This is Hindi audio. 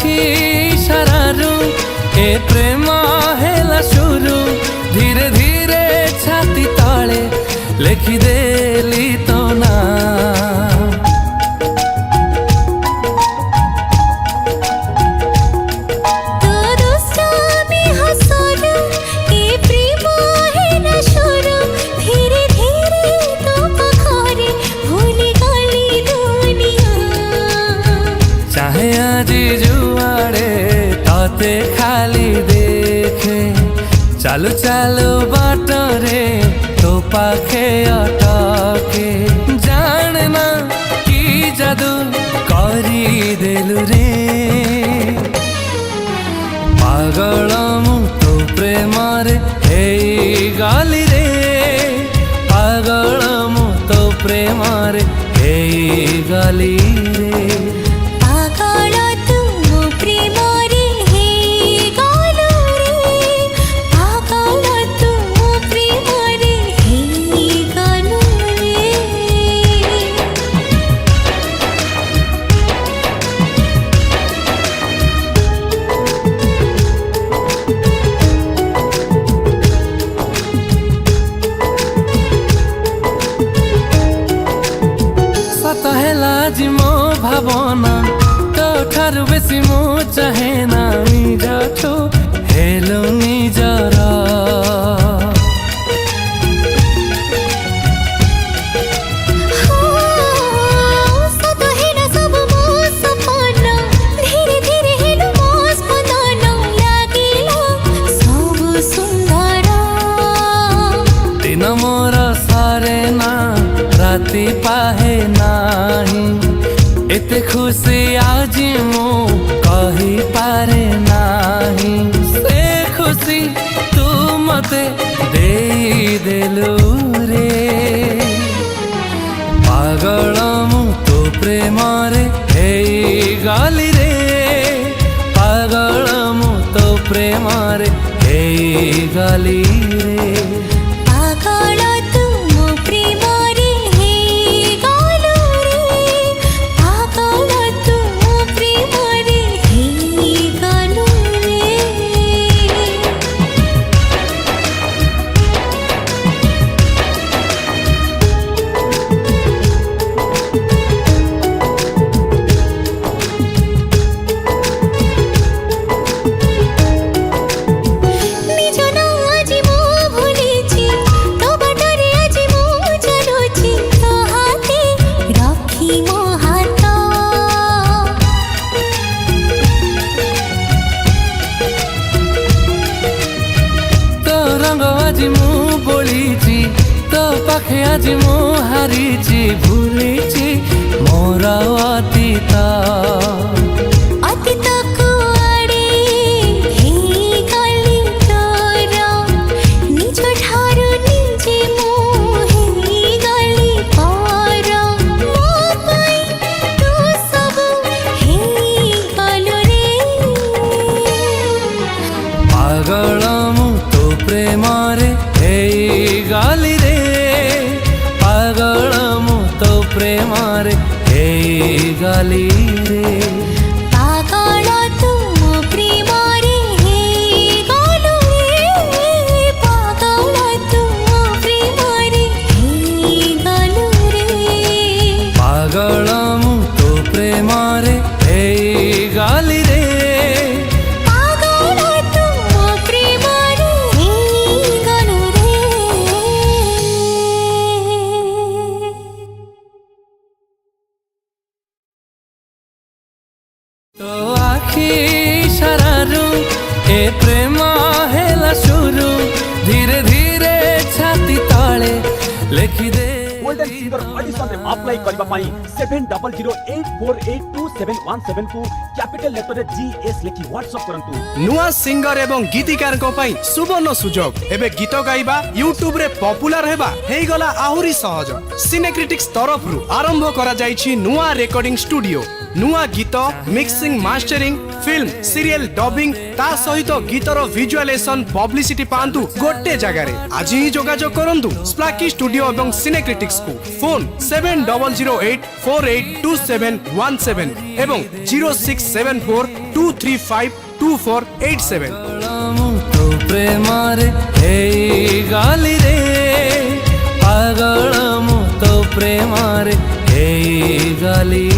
आखि इशारारू ए प्रेम हेला शुरू धीरे धीरे छाती तले लिखिदेली तो ना चाहे आज जुआड़े ताते खाली देखे चालू चालू बाटरे तो पाखे अटके जानना की जादू करी देलु रे पागल मु तो प्रेम रे हे गाली रे पागल मु तो प्रेम रे हे गाली रे आज मो भावना तो ठारू बेसी मो चाहे ना निजाठो हेलो निजरा दिन मोर सारे ना राति पाहे नाही एते खुशी आज मु कही पारे नाही से खुशी तू मते दे देलु रे पागल मु तो प्रेम रे हे गाली रे पागल मु तो प्रेम रे हे गाली रे आज मु बोलीची तो पाखे आज मु हारीची भूलीची मोर अतीत पागल मु तो प्रेम रे हे गाली रे पागल मु तो प्रेम रे हे गाली रे पागल तू प्रेम रे हे गालू रे पागल तू प्रेम रे हे गालू रे पागल मु तो प्रेम रे हे गाली रे तो आखि इशारारू ए प्रेम हेला शुरू धीरे धीरे छाती तले लिखिदे गोल्डन सिंगर ऑडिशन रे अप्लाई करबा पाई 7008482717 को कैपिटल लेटर रे जीएस लिखि व्हाट्सएप करंतु। नुआ सिंगर एवं गीतिकार को पाई सुवर्ण सुजोग एबे गीत गाइबा यूट्यूब रे पॉपुलर हेबा हेई गला आहुरी सहज सिनेक्रिटिक्स तरफ रु आरंभ करा जाईछि नुआ रेकॉर्डिंग स्टूडियो नुआ गीत mixing mastering film serial dubbing ता सहित गीतर विजुअलाइजेशन पब्लिसिटी पांतु गोटे जगह रे आज ही जोगाजोग करंतु स्प्लाकी स्टूडियो एवं सिनेक्रिटिक्स को फोन 7008482717 एवं 0674 82352487। ମୁଁ ତୋ ପ୍ରେମରେ ହେଇଗଲି ରେ ପାଗଳ ମୁଁ ତୋ ପ୍ରେମରେ ହେଇଗଲି।